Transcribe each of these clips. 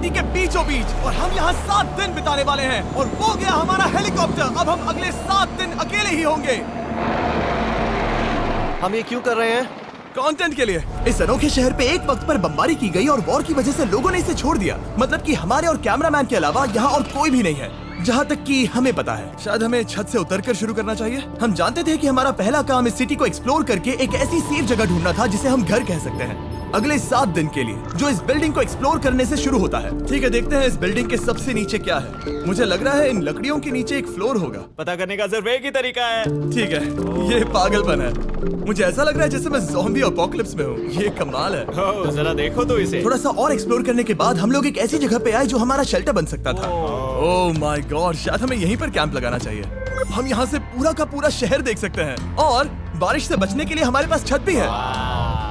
City के बीचों बीच, और हम यहाँ 7 दिन बिताने वाले हैं। और वो गया हमारा हेलीकॉप्टर। अब हम अगले 7 दिन अकेले ही होंगे। हम ये क्यों कर रहे हैं? कंटेंट के लिए। इस अनोखे शहर पे एक वक्त पर बमबारी की गई और वॉर की वजह से लोगों ने इसे छोड़ दिया। मतलब कि हमारे और कैमरामैन के अलावा यहाँ और कोई भी नहीं है, जहाँ तक कि हमें पता है। शायद हमें छत से उतरकर शुरू करना चाहिए। हम जानते थे कि हमारा पहला काम इस सिटी को एक्सप्लोर करके एक ऐसी सेफ जगह ढूंढना था जिसे हम घर कह सकते हैं, अगले 7 दिन के लिए, जो इस बिल्डिंग को एक्सप्लोर करने से शुरू होता है। ठीक है, देखते हैं इस बिल्डिंग के सबसे नीचे क्या है। मुझे लग रहा है इन लकड़ियों के नीचे एक फ्लोर होगा। पता करने का सिर्फ एक ही तरीका है। ठीक है, ये पागलपन है। मुझे ऐसा लग रहा है जैसे मैं ज़ॉम्बी अपोकलिप्स में हूँ। ये कमाल है। ओह, जरा देखो तो इसे। थोड़ा सा और एक्सप्लोर करने के बाद हम लोग एक ऐसी जगह पे आए जो हमारा शेल्टर बन सकता था। ओह माय गॉड, शायद हमें यहीं पर कैंप लगाना चाहिए। हम यहाँ से पूरा का पूरा शहर देख सकते हैं और बारिश से बचने के लिए हमारे पास छत भी है।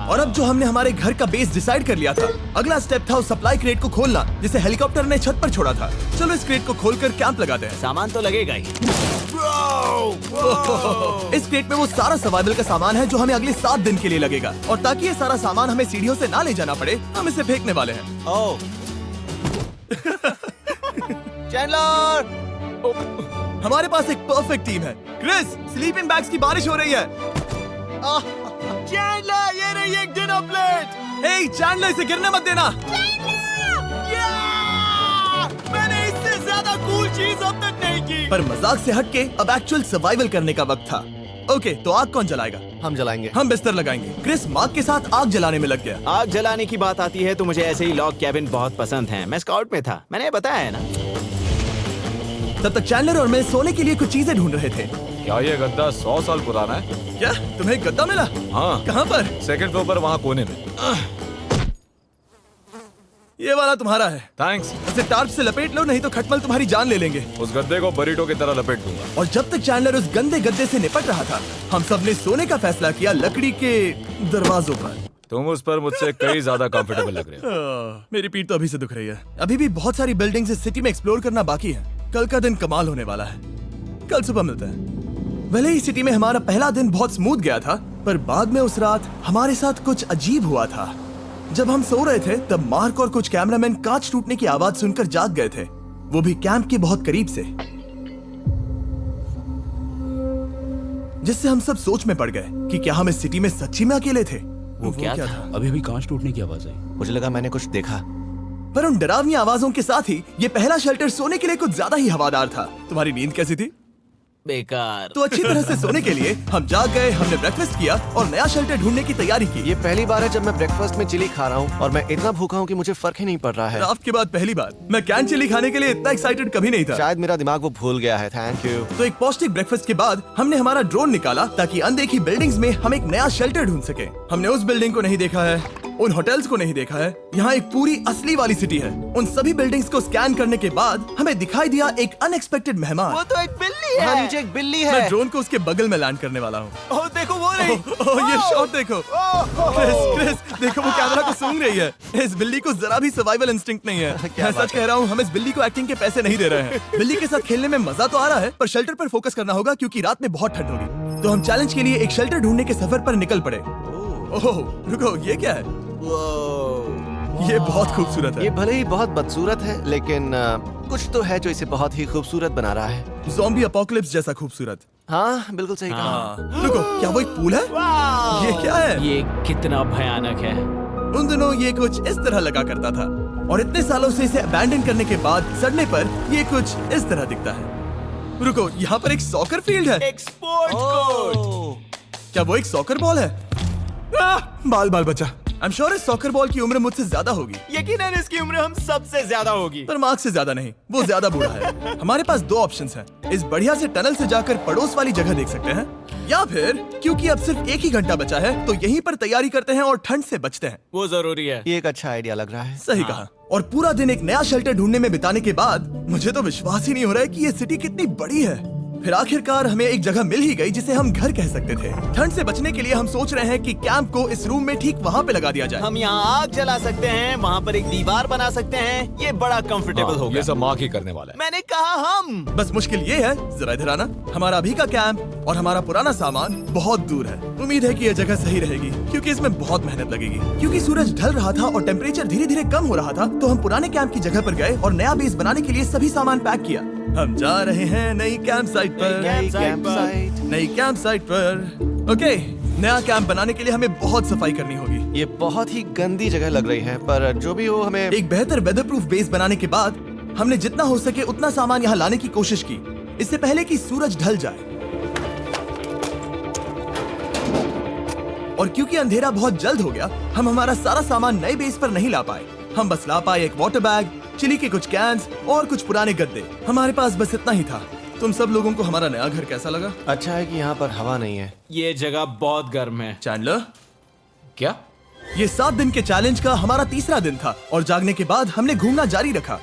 और अब जो हमने हमारे घर का बेस डिसाइड कर लिया था, अगला स्टेप था उस सप्लाई क्रेट को खोलना जिसे हेलीकॉप्टर ने छत पर छोड़ा था। चलो इस क्रेट को खोलकर कैंप लगाते हैं। सामान तो लगेगा ही। इस क्रेट में वो सारा सर्वाइवल का सामान है जो हमें अगले 7 दिन के लिए लगेगा। और ताकि ये सारा सामान हमें सीढ़ियों से ना ले जाना पड़े, हम इसे फेंकने वाले हैं। ओह, चैंडलर! हमारे पास एक परफेक्ट टीम है। क्रिस, स्लीपिंग बैग्स की बारिश हो रही है। चैंडलर, ये रही एक डिनर प्लेट। हे चैंडलर, इसे गिरने मत देना। मैंने इससे ज्यादा कूल चीज अब तक नहीं की। पर मजाक से हटके अब एक्चुअल सर्वाइवल करने का वक्त था। ओके, तो आग कौन जलाएगा? हम जलाएंगे। हम बिस्तर लगाएंगे। क्रिस मार्क के साथ आग जलाने में लग गया। आग जलाने की बात आती है तो मुझे ऐसे ही लॉग कैबिन बहुत पसंद हैं। मैं स्काउट में था, मैंने बताया है ना। तब तक चैंडलर और मैं सोने के लिए कुछ चीजें ढूंढ रहे थे। क्या ये गद्दा 100 साल पुराना है? क्या तुम्हें एक गद्दा मिला? हाँ, कहाँ पर? सेकंड फ्लोर पर, वहाँ कोने में। ये वाला तुम्हारा है। थैंक्स। इसे टार्प से लपेट लो, नहीं तो खटमल तुम्हारी जान ले लेंगे। उस गद्दे को बरीटो की तरह लपेट दूंगा। और जब तक चैंडलर उस गंदे गद्दे से निपट रहा था, हम सब ने सोने का फैसला किया लकड़ी के दरवाजों पर। तुम उस पर मुझसे कई ज्यादा कंफर्टेबल लग रहे हो। मेरी पीठ तो अभी से दुख रही है। अभी भी बहुत सारी बिल्डिंग्स इस सिटी में एक्सप्लोर करना बाकी है। कल का दिन कमाल होने वाला है। कल सुबह मिलते हैं। भले ही सिटी में हमारा पहला दिन बहुत स्मूथ गया था, पर बाद में उस रात हमारे साथ कुछ अजीब हुआ था। जब हम सो रहे थे तब मार्क और कुछ कैमरामैन कांच टूटने की आवाज सुनकर जाग गए थे, वो भी कैंप के बहुत करीब से, जिससे हम सब सोच में पड़ गए कि क्या हम इस सिटी में सच्ची में अकेले थे। वो क्या था? अभी अभी कांच टूटने की आवाज आई। मुझे लगा मैंने कुछ देखा। पर उन डरावनी आवाजों के साथ ही ये पहला शेल्टर सोने के लिए कुछ ज्यादा ही हवादार था। तुम्हारी नींद कैसी थी? बेकार। तो अच्छी तरह से सोने के लिए हम जाग गए। हमने ब्रेकफास्ट किया और नया शेल्टर ढूंढने की तैयारी की। ये पहली बार है जब मैं ब्रेकफास्ट में चिली खा रहा हूँ और मैं इतना भूखा हूँ कि मुझे फर्क ही नहीं पड़ रहा है। ड्राफ्ट के बाद पहली बार मैं कैन चिली खाने के लिए इतना एक्साइटेड कभी नहीं था। शायद मेरा दिमाग वो भूल गया है। Thank you. तो एक पौष्टिक ब्रेकफास्ट के बाद हमने हमारा ड्रोन निकाला ताकि अनदेखी बिल्डिंग्स में हम एक नया शेल्टर ढूंढ सके। हमने उस बिल्डिंग को नहीं देखा है, उन होटल्स को नहीं देखा है। यहाँ एक पूरी असली वाली सिटी है। उन सभी बिल्डिंग्स को स्कैन करने के बाद हमें दिखाई दिया एक अनएक्सपेक्टेड मेहमान। वो तो एक बिल्ली वहाँ है। नीचे एक बिल्ली मैं है। ड्रोन को उसके बगल में लैंड करने वाला हूँ। ओह, देखो वो रही। ये शॉट देखो। क्रिस, देखो वो कैमरा को सूंघ रही है। इस बिल्ली को जरा भी सर्वाइवल इंस्टिंक्ट नहीं है। क्या मैं बात सच कह रहा हूँ, हम इस बिल्ली को एक्टिंग के पैसे नहीं दे रहे हैं। बिल्ली के साथ खेलने में मजा तो आ रहा है, पर शेल्टर पर फोकस करना होगा क्योंकि रात में बहुत ठंड होगी। तो हम चैलेंज के लिए एक शेल्टर ढूंढने के सफर पर निकल पड़े। ओह रुको, ये क्या है? ये बहुत खूबसूरत ये है। भले ही बहुत बदसूरत है, लेकिन कुछ तो है जो इसे बहुत ही खूबसूरत बना रहा है। ज़ॉम्बी अपोकलिप्स जैसा खूबसूरत। हाँ, बिल्कुल सही कहा। हाँ। रुको, क्या वो एक पूल है? ये क्या है? ये कितना भयानक है। उन दिनों ये कुछ इस तरह लगा करता था और इतने सालों से इसे अबैंडन करने के बाद सड़ने पर ये कुछ इस तरह दिखता है। रुको, यहाँ पर एक सॉकर फील्ड है। एक स्पोर्ट्स कोर्ट। क्या वो एक सॉकर बॉल है? बाल बाल बचा। आई एम श्योर इस सॉकर बॉल की उम्र मुझसे ज्यादा होगी। यकीनन इसकी उम्र हम सबसे ज्यादा होगी। पर मार्क से ज्यादा नहीं, वो ज्यादा बूढ़ा है। हमारे पास 2 ऑप्शंस हैं। इस बढ़िया से टनल से जाकर पड़ोस वाली जगह देख सकते हैं, या फिर क्योंकि अब सिर्फ 1 ही घंटा बचा है तो यहीं पर तैयारी करते हैं और ठंड से बचते हैं। वो जरूरी है। ये एक अच्छा आइडिया लग रहा है। सही कहा। और पूरा दिन एक नया शेल्टर ढूंढने में बिताने के बाद मुझे तो विश्वास ही नहीं हो रहा है कि ये सिटी कितनी बड़ी है। फिर आखिरकार हमें एक जगह मिल ही गई जिसे हम घर कह सकते थे। ठंड से बचने के लिए हम सोच रहे हैं कि कैंप को इस रूम में ठीक वहाँ पे लगा दिया जाए। हम यहाँ आग जला सकते हैं, वहाँ पर एक दीवार बना सकते हैं। ये बड़ा कंफर्टेबल हाँ, होगा। ये सब मार्क ही करने वाला है। मैंने कहा हम। बस मुश्किल ये है, जरा इधर आना, हमारा अभी का कैंप और हमारा पुराना सामान बहुत दूर है। उम्मीद है कि यह जगह सही रहेगी क्योंकि इसमें बहुत मेहनत लगेगी। क्योंकि सूरज ढल रहा था और टेम्परेचर धीरे धीरे कम हो रहा था, तो हम पुराने कैंप की जगह पर गए और नया बेस बनाने के लिए सभी सामान पैक किया। हम जा रहे हैं नई कैंप साइट पर। नई कैंप साइट पर। ओके, नया कैंप बनाने के लिए हमें बहुत सफाई करनी होगी। ये बहुत ही गंदी जगह लग रही है, पर जो भी हो हमें एक बेहतर वेदर प्रूफ बेस बनाने के बाद हमने जितना हो सके उतना सामान यहाँ लाने की कोशिश की, इससे पहले कि सूरज ढल जाए। और क्योंकि अंधेरा बहुत जल्द हो गया, हम हमारा सारा सामान नए बेस पर नहीं ला पाए। हम बस ला पाए एक वाटर बैग, चिली के कुछ कैंस और कुछ पुराने गद्दे। हमारे पास बस इतना ही था। तुम सब लोगों को हमारा नया घर कैसा लगा? अच्छा है कि यहाँ पर हवा नहीं है। ये जगह बहुत गर्म है। चैंडलर, क्या? ये 7 दिन के चैलेंज का हमारा तीसरा दिन था और जागने के बाद हमने घूमना जारी रखा।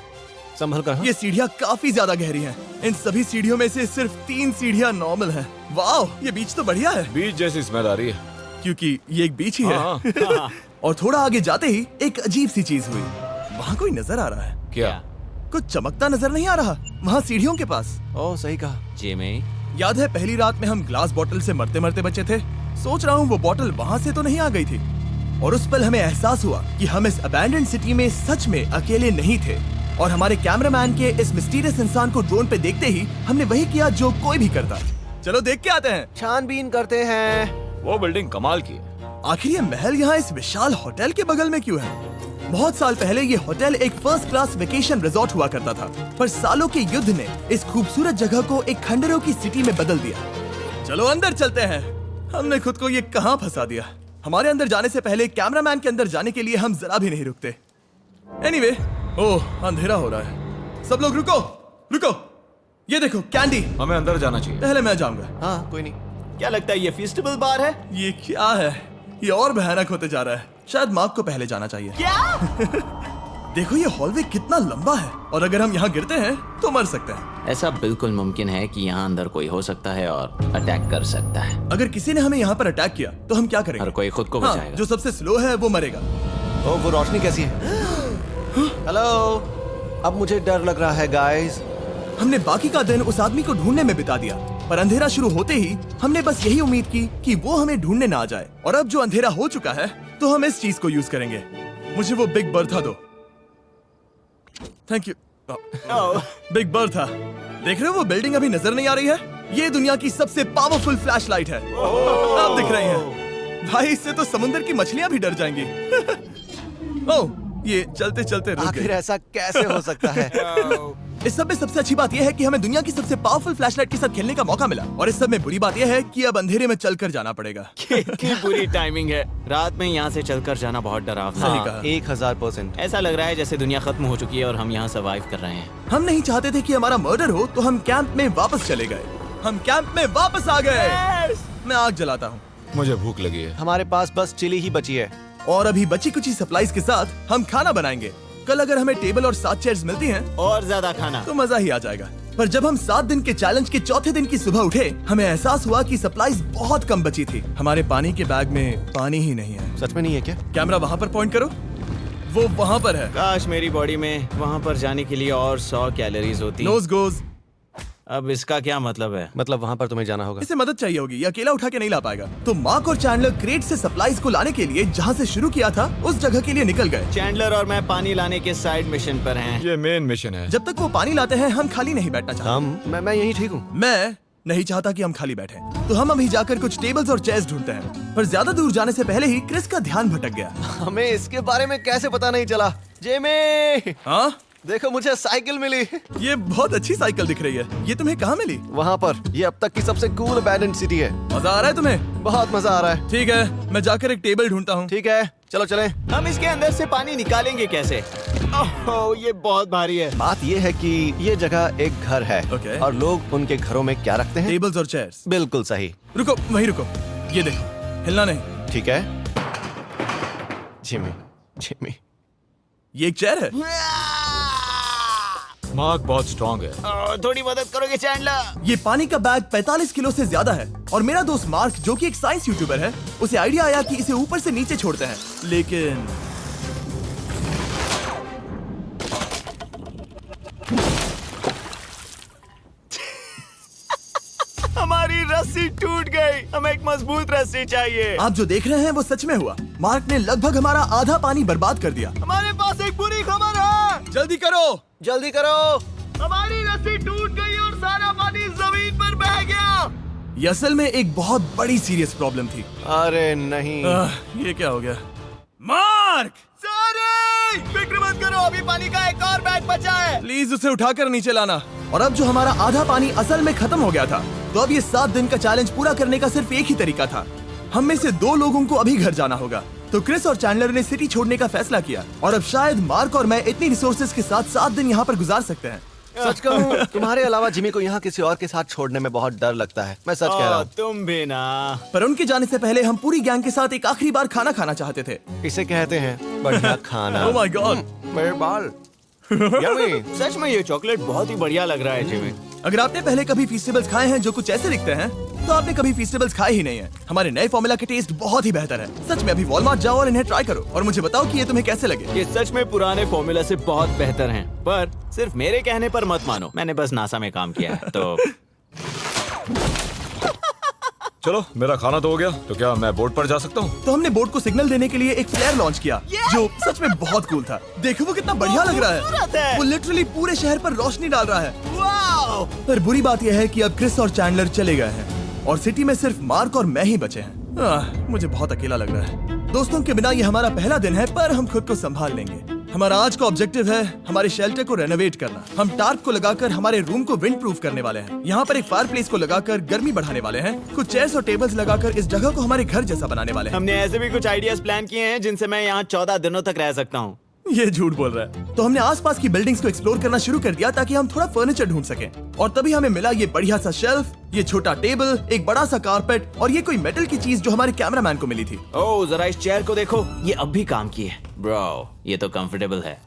संभल कर। हाँ? ये सीढ़ियाँ काफी ज्यादा गहरी हैं। इन सभी सीढ़ियों में से सिर्फ 3 सीढ़ियाँ नॉर्मल हैं। वाओ, ये बीच तो बढ़िया है बीच जैसी स्मेल आ रही है। क्योंकि ये एक बीच ही हाँ। है। और थोड़ा आगे जाते ही एक अजीब सी चीज हुई। वहाँ कोई नजर आ रहा है। क्या? कुछ चमकता नजर नहीं आ रहा वहाँ सीढ़ियों के पास। ओह, सही कहा। जिमी, याद है पहली रात में हम ग्लास बॉटल से मरते मरते बचे थे? सोच रहा हूँ वो बॉटल वहाँ से तो नहीं आ गई थी। और उस पल हमें एहसास हुआ कि हम इस अबैंडन्ड सिटी में सच में अकेले नहीं थे। और हमारे कैमरामैन के इस मिस्टीरियस इंसान को ड्रोन पे देखते ही हमने वही किया जो कोई भी करता। चलो देख के आते हैं। छानबीन करते हैं। वो बिल्डिंग कमाल की है। आखिर ये महल यहाँ इस विशाल होटल के बगल में क्यों है? बहुत साल पहले ये होटल एक फर्स्ट क्लास वेकेशन रिजॉर्ट हुआ करता था, पर सालों के युद्ध ने इस खूबसूरत जगह को एक खंडरों की सिटी में बदल दिया। चलो अंदर चलते हैं। हमने खुद को ये कहाँ फंसा दिया। हमारे अंदर जाने से पहले कैमरामैन के अंदर जाने के लिए हम जरा भी नहीं रुकते। एनीवे, ओह अंधेरा हो रहा है। सब लोग रुको, रुको। ये देखो कैंडी। हमें अंदर जाना चाहिए। पहले मैं जाऊंगा। हाँ, कोई नहीं। क्या लगता है ये फेस्टिवल बार है? ये क्या है? ये और भयानक होते जा रहा है। शायद मार्क को पहले जाना चाहिए। क्या? देखो ये हॉलवे कितना लंबा है और अगर हम यहाँ गिरते हैं तो मर सकते हैं। ऐसा बिल्कुल मुमकिन है कि यहाँ अंदर कोई हो सकता है और अटैक कर सकता है। अगर किसी ने हमें यहाँ पर अटैक किया तो हम क्या करेंगे? हर कोई खुद को हाँ, बचाएगा। जो सबसे स्लो है वो मरेगा। ओह, वो रोशनी कैसी है? हेलो, अब मुझे डर लग रहा है गाइस। हमने बाकी का दिन उस आदमी को ढूंढने में बिता दिया, पर अंधेरा शुरू होते ही हमने बस यही उम्मीद की कि वो हमें ढूंढने ना आ जाए। और अब जो अंधेरा हो चुका है तो हम इस चीज को यूज करेंगे। मुझे वो बिग बर्था दो। Thank you. Big Bertha. देख रहे हो वो बिल्डिंग अभी नजर नहीं आ रही है? ये दुनिया की सबसे पावरफुल फ्लैशलाइट है। आप दिख रही हैं। भाई इससे तो समुद्र की मछलियां भी डर जाएंगी। ओह, ये चलते चलते रुक आखिर गई। ऐसा कैसे हो सकता है? इस सब में सबसे अच्छी बात यह है कि हमें दुनिया की सबसे पावरफुल फ्लैशलाइट के साथ खेलने का मौका मिला। और इस सब में बुरी बात यह है कि अब अंधेरे में चलकर जाना पड़ेगा। कितनी बुरी टाइमिंग है। रात में यहाँ से चलकर जाना बहुत डरावना सही है। कहा। 1000%। ऐसा लग रहा है जैसे दुनिया खत्म हो चुकी है और हम यहाँ सर्वाइव कर रहे हैं। हम नहीं चाहते थे कि हमारा मर्डर हो, तो हम कैंप में वापस चले गए। हम कैंप में वापस आ गए। मैं आग जलाता हूँ। मुझे भूख लगी है। हमारे पास बस चिली ही बची है। और अभी बची कुची सप्लाईज के साथ हम खाना बनाएंगे। कल अगर हमें टेबल और 7 चेयर्स मिलती हैं और ज्यादा खाना तो मजा ही आ जाएगा। पर जब हम 7 दिन के चैलेंज के चौथे दिन की सुबह उठे, हमें एहसास हुआ कि सप्लाईज बहुत कम बची थी। हमारे पानी के बैग में पानी ही नहीं है। सच में नहीं है क्या? कैमरा वहाँ पर पॉइंट करो। वो वहाँ पर है। काश मेरी बॉडी में वहाँ पर जाने के लिए और 100 कैलोरीज होती। नोज गोज। अब इसका क्या मतलब है? मतलब वहाँ पर तुम्हें जाना होगा। इसे मदद चाहिए होगी, ये अकेला उठा के नहीं ला पाएगा। तो मार्क और चैंडलर क्रेट से सप्लाईज को लाने के लिए जहाँ से शुरू किया था उस जगह के लिए निकल गए। चैंडलर और मैं पानी लाने के साइड मिशन पर हैं। ये मेन मिशन है। जब तक वो पानी लाते हैं हम खाली नहीं बैठना चाहते। मैं यही ठीक हूँ। मैं नहीं चाहता कि हम खाली बैठे, तो हम अभी जाकर कुछ टेबल्स और चेयर्स ढूंढते हैं। पर ज्यादा दूर जाने से पहले ही क्रिस का ध्यान भटक गया। हमें इसके बारे में कैसे पता नहीं चला? जेमी, हाँ, देखो मुझे साइकिल मिली। ये बहुत अच्छी साइकिल दिख रही है। ये तुम्हें कहाँ मिली? वहाँ पर। ये अब तक की सबसे कूल अबैंडन्ड सिटी है। मजा आ रहा है तुम्हें? बहुत मजा आ रहा है। ठीक है, मैं जाकर एक टेबल ढूंढता हूँ। ठीक है, चलो चलें। हम इसके अंदर से पानी निकालेंगे कैसे? ओह, ये बहुत भारी है। बात ये है कि ये जगह एक घर है। Okay. और लोग उनके घरों में क्या रखते हैं? टेबल्स और चेयर्स। बिल्कुल सही। रुको, वहीं रुको। ये देखो, हिलना नहीं। ठीक है। Jimmy, Jimmy. ये एक चेयर है। मार्क बहुत स्ट्रांग है। थोड़ी मदद करोगे चैंडलर? ये पानी का बैग 45 किलो से ज्यादा है और मेरा दोस्त मार्क जो कि एक साइंस यूट्यूबर है, उसे आइडिया आया कि इसे ऊपर से नीचे छोड़ते हैं, लेकिन हमारी रस्सी टूट गई। हमें एक मजबूत रस्सी चाहिए। आप जो देख रहे हैं वो सच में हुआ। मार्क ने लगभग हमारा आधा पानी बर्बाद कर दिया। हमारे पास एक बुरी खबर है। जल्दी करो। जल्दी करो। हमारी रस्सी टूट गई और सारा पानी जमीन पर बह गया। ये असल में एक बहुत बड़ी सीरियस प्रॉब्लम थी। अरे नहीं। ये क्या हो गया? मार्क, सारे फिक्र मत करो, अभी पानी का एक और बैग बचा है। प्लीज उसे उठाकर नीचे लाना। और अब जो हमारा आधा पानी असल में खत्म हो गया था, तो अब ये 7 दिन का चैलेंज पूरा करने का सिर्फ एक ही तरीका था। हम में से 2 लोगों को अभी घर जाना होगा। तो क्रिस और चैंडलर ने सिटी छोड़ने का फैसला किया और अब शायद मार्क और मैं इतनी रिसोर्सेज के साथ 7 दिन यहाँ पर गुजार सकते हैं। सच कहूँ, तुम्हारे अलावा जिमी को यहाँ किसी और के साथ छोड़ने में बहुत डर लगता है। मैं सच कह रहा हूँ। तुम भी ना। पर उनके जाने से पहले हम पूरी गैंग के साथ एक आखिरी बार खाना खाना चाहते थे। इसे कहते हैं बढ़िया खाना। ओह माय गॉड, मेरे बाल। Yummy। सच में ये चॉकलेट बहुत ही बढ़िया लग रहा है जिमी। अगर आपने पहले कभी फीस्टेबल्स खाए हैं जो कुछ ऐसे दिखते हैं, तो आपने कभी फीस्टेबल्स खाए ही नहीं है। हमारे नए फॉर्मूला के टेस्ट बहुत ही बेहतर है। सच में अभी वॉलमार्ट जाओ और इन्हें ट्राई करो और मुझे बताओ कि ये तुम्हें कैसे लगे। ये सच में पुराने फॉर्मूला से बहुत बेहतर हैं, पर सिर्फ मेरे कहने पर मत मानो। मैंने बस नासा में काम किया है तो। चलो, मेरा खाना तो हो गया, तो क्या मैं बोट पर जा सकता हूँ? तो हमने बोट को सिग्नल देने के लिए एक फ्लेयर लॉन्च किया, जो सच में बहुत कूल था। देखो वो कितना बढ़िया लग रहा खूबसूरत है। है। वो लिटरली पूरे शहर पर रोशनी डाल रहा है। वाओ! पर बुरी बात यह है कि अब क्रिस और चैंडलर चले गए हैं और सिटी में सिर्फ मार्क और मैं ही बचे हैं। मुझे बहुत अकेला लग रहा है। दोस्तों के बिना ये हमारा पहला दिन है, पर हम खुद को संभाल लेंगे। हमारा आज का ऑब्जेक्टिव है हमारे शेल्टर को रेनोवेट करना। हम टार्प को लगाकर हमारे रूम को विंड प्रूफ करने वाले हैं। यहाँ पर एक फायर प्लेस को लगाकर गर्मी बढ़ाने वाले हैं। कुछ चेयर्स और टेबल्स लगाकर इस जगह को हमारे घर जैसा बनाने वाले हैं। हमने ऐसे भी कुछ आइडियाज प्लान किए हैं जिनसे मैं यहाँ 14 दिनों तक रह सकता हूँ। ये झूठ बोल रहा है। तो हमने आसपास की बिल्डिंग्स को एक्सप्लोर करना शुरू कर दिया ताकि हम थोड़ा फर्नीचर ढूंढ सकें। और तभी हमें मिला ये बढ़िया सा शेल्फ, ये छोटा टेबल, एक बड़ा सा कारपेट और ये कोई मेटल की चीज जो हमारे कैमरामैन को मिली थी। ओह, जरा इस चेयर को देखो, ये अब भी काम की है। ब्रो, ये तो कंफर्टेबल है।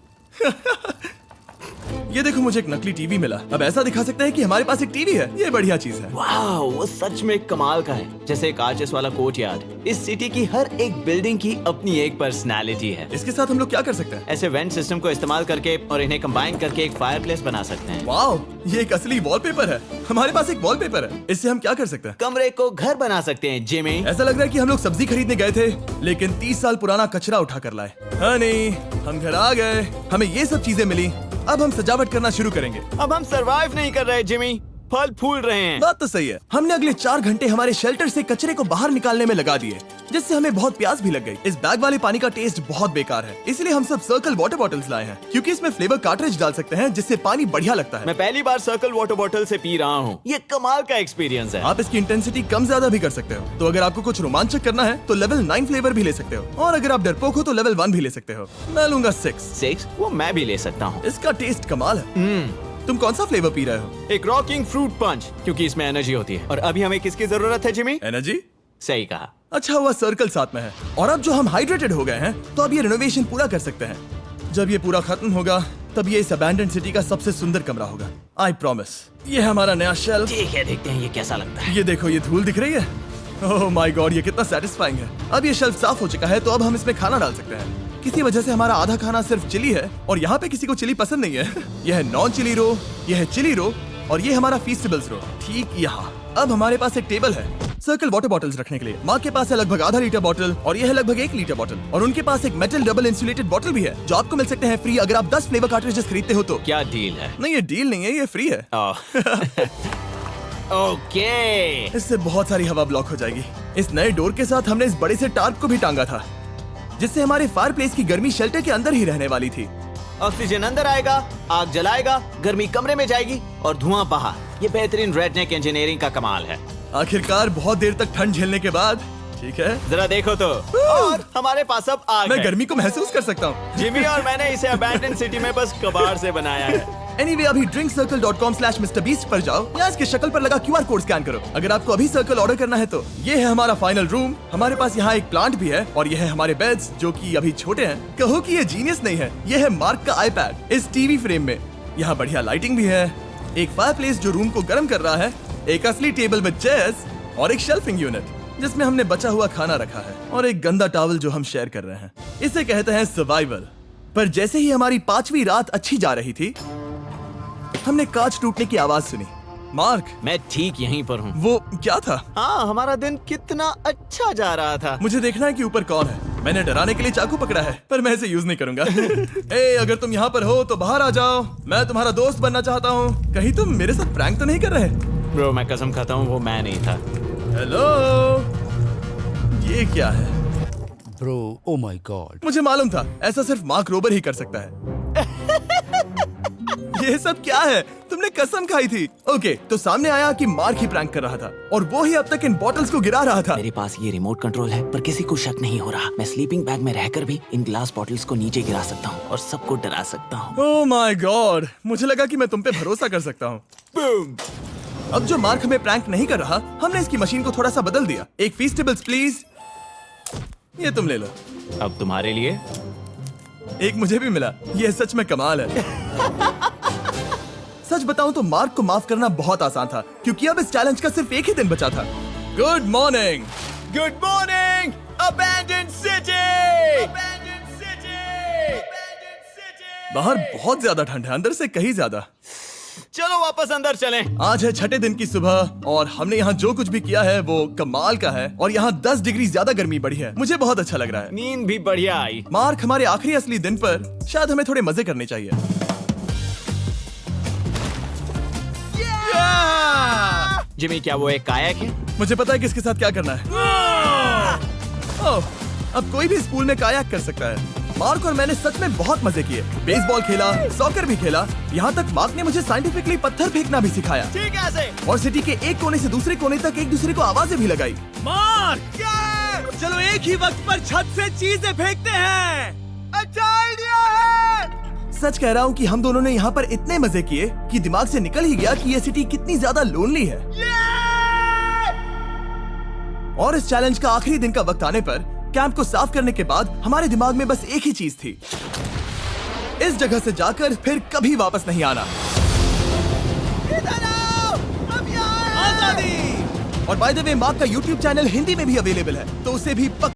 ये देखो, मुझे एक नकली टीवी मिला। अब ऐसा दिखा सकते हैं कि हमारे पास एक टीवी है। ये बढ़िया चीज है। वाओ, वो सच में कमाल का है। जैसे एक आर्चेस वाला कोर्टयार्ड। इस सिटी की हर एक बिल्डिंग की अपनी एक पर्सनालिटी है। इसके साथ हम लोग क्या कर सकते हैं? ऐसे वेंट सिस्टम को इस्तेमाल करके और इन्हें कंबाइन करके एक फायर प्लेस बना सकते हैं। वाओ, ये एक असली वॉलपेपर है। हमारे पास एक वॉलपेपर है। इससे हम क्या कर सकते हैं? कमरे को घर बना सकते हैं जिमी। ऐसा लग रहा है कि हम लोग सब्जी खरीदने गए थे, लेकिन 30 साल पुराना कचरा उठा कर लाए। हनी, हम घर आ गए। हमें ये सब चीजें मिली। अब हम सजावट करना शुरू करेंगे। अब हम सरवाइव नहीं कर रहे जिमी, फल फूल रहे हैं। बात तो सही है। हमने अगले 4 घंटे हमारे शेल्टर से कचरे को बाहर निकालने में लगा दिए, जिससे हमें बहुत प्यास भी लग गई। इस बैग वाले पानी का टेस्ट बहुत बेकार है, इसलिए हम सब सर्कल वाटर बॉटल्स लाए हैं, क्योंकि इसमें फ्लेवर कार्ट्रिज डाल सकते हैं, जिससे पानी बढ़िया लगता है। मैं पहली बार सर्कल वाटर बॉटल से पी रहा हूँ। ये कमाल का एक्सपीरियंस है। आप इसकी इंटेंसिटी कम ज्यादा भी कर सकते हो। तो अगर आपको कुछ रोमांचक करना है तो लेवल 9 फ्लेवर भी ले सकते हो, और अगर आप डरपोक हो तो लेवल 1 भी ले सकते हो। मैं लूंगा 6। वो मैं भी ले सकता हूँ। इसका टेस्ट कमाल है। तुम कौन सा फ्लेवर पी रहे हो? एक रॉकिंग फ्रूट पंच, क्योंकि इसमें एनर्जी होती है। और अभी हमें किसकी जरूरत है जिमी? एनर्जी? सही कहा। अच्छा हुआ सर्कल साथ में है। और अब जो हम हाइड्रेटेड हो गए हैं, तो अब ये रिनोवेशन पूरा कर सकते हैं। जब ये पूरा खत्म होगा, तब ये इस अबैंडन्ड सिटी का सबसे सुंदर कमरा होगा। I promise. ये है हमारा नया शेल्फ। ठीक है, देखते हैं ये कैसा लगता है। ये देखो, ये धूल दिख रही है। ओह माय गॉड, ये कितना सेटिस्फाइंग है। अब ये शेल्फ साफ हो चुका है, तो अब हम इसमें खाना डाल सकते हैं। किसी वजह से हमारा आधा खाना सिर्फ चिली है, और यहाँ पे किसी को चिली पसंद नहीं है। यह है नॉन चिली रो, यह है चिली रो, और ये हमारा फीस्टेबल्स रो, ठीक यहाँ। अब हमारे पास एक टेबल है सर्कल वाटर बॉटल्स रखने के लिए। माँ के पास है लगभग आधा लीटर बॉटल, और यह है लगभग 1 लीटर बॉटल, और उनके पास एक मेटल डबल इंसुलेटेड बॉटल भी है, जो आपको मिल सकते हैं फ्री अगर आप 10 फ्लेवर कार्ट्रिजेस खरीदते हो तो। क्या डील है? नहीं, ये डील नहीं है, ये फ्री है। ओके। इससे बहुत सारी हवा ब्लॉक हो जाएगी। इस नए डोर के साथ हमने इस बड़े से टार्प को भी टांगा था, जिससे हमारे फायर प्लेस की गर्मी शेल्टर के अंदर ही रहने वाली थी। ऑक्सीजन अंदर आएगा, आग जलाएगा, गर्मी कमरे में जाएगी और धुआं बाहर। ये बेहतरीन रेडनेक इंजीनियरिंग का कमाल है। आखिरकार बहुत देर तक ठंड झेलने के बाद, ठीक है, जरा देखो तो। और हमारे पास अब आग मैं है। गर्मी को महसूस कर सकता हूँ। जिमी और मैंने इसे अबैंडन सिटी में बस कबाड़ से बनाया है। Anyway, अभी drinkcircle.com/MrBeast पर जाओ या इसके शक्ल पर लगा QR कोड स्कैन करो। अगर आपको अभी सर्कल ऑर्डर करना है तो ये है हमारा फाइनल रूम। हमारे पास यहाँ एक प्लांट भी है, और ये है हमारे बेड्स, जो कि अभी छोटे हैं। कहो कि ये जीनियस नहीं है, ये है मार्क का आईपैड इस टीवी फ्रेम में। यहाँ बढ़िया लाइटिंग भी है, एक फायरप्लेस जो रूम को गर्म कर रहा है, एक असली टेबल विद चेयर्स और एक शेल्फिंग यूनिट जिसमें हमने बचा हुआ खाना रखा है और एक गंदा टॉवल जो हम शेयर कर रहे हैं। इसे कहते हैं सर्वाइवल। पर जैसे ही हमारी 5वीं रात अच्छी जा रही थी, हमने कांच टूटने की आवाज सुनी। मार्क, मैं ठीक यहीं पर हूँ। वो क्या था? हाँ, हमारा दिन कितना अच्छा जा रहा था। मुझे देखना है कि ऊपर कौन है। मैंने डराने के लिए चाकू पकड़ा है, पर मैं इसे यूज नहीं करूंगा। ए, अगर तुम यहाँ पर हो तो बाहर आ जाओ, मैं तुम्हारा दोस्त बनना चाहता हूँ। कहीं तुम मेरे साथ प्रैंक तो नहीं कर रहे? ब्रो, मैं कसम खाता हूँ वो मैं नहीं था। हेलो, ये क्या है? Bro, oh my God. मुझे मालूम था ऐसा सिर्फ मार्क रोबर ही कर सकता है। ये सब क्या है? तुमने कसम खाई थी। ओके, तो सामने आया कि मार्क ही प्रैंक कर रहा था और वो ही अब तक इन बॉटल्स को गिरा रहा था। मेरे पास ये रिमोट कंट्रोल है, पर किसी को शक नहीं हो रहा। मैं स्लीपिंग बैग में रहकर भी इन ग्लास बॉटल्स को नीचे गिरा सकता हूँ और सबको डरा सकता हूँ। ओह माय गॉड, मुझे लगा कि मैं तुम पे भरोसा कर सकता हूँ। अब जो मार्क हमें प्रैंक नहीं कर रहा, हमने इसकी मशीन को थोड़ा सा बदल दिया। एक फीस्टेबल्स प्लीज, ये तुम ले लो। अब तुम्हारे लिए एक मुझे भी मिला। ये सच में कमाल है। सच बताऊं तो मार्क को माफ करना बहुत आसान था, क्योंकि अब इस चैलेंज का सिर्फ एक ही दिन बचा था। Good morning. Good morning abandoned city. बाहर बहुत ज्यादा ठंड है, अंदर से कहीं ज्यादा। चलो वापस अंदर चलें। आज है 6ठे दिन की सुबह और हमने यहाँ जो कुछ भी किया है वो कमाल का है और यहाँ 10 डिग्री ज्यादा गर्मी बढ़ी है। मुझे बहुत अच्छा लग रहा है। नींद भी बढ़िया आई। मार्क, हमारे आखिरी असली दिन पर शायद हमें थोड़े मजे करने चाहिए। जिमी, क्या वो एक कायाक है? मुझे पता है किसके साथ क्या करना है। ओह, अब कोई भी स्कूल में कायाक कर सकता है। मार्क और मैंने सच में बहुत मजे किए। बेसबॉल खेला, सॉकर भी खेला, यहाँ तक मार्क ने मुझे साइंटिफिकली पत्थर फेंकना भी सिखाया। ठीक है। और सिटी के एक कोने से दूसरे कोने तक एक दूसरे को आवाजें भी लगाई। मार्क, चलो एक ही वक्त पर छत से चीजें फेंकते हैं। अच्छा आइडिया है। सच कह रहा हूँ कि हम दोनों ने यहाँ पर इतने मजे किए कि दिमाग से निकल ही गया कि ये सिटी कितनी ज्यादा लोनली है। और इस चैलेंज का आखिरी दिन का वक्त आने पर कैंप को साफ करने के बाद हमारे दिमाग में बस एक ही चीज थी, इस जगह से जाकर फिर कभी वापस नहीं आना। आजादी। और बाय द वे, मार्क का YouTube चैनल हिंदी में भी अवेलेबल है, तो उसे भी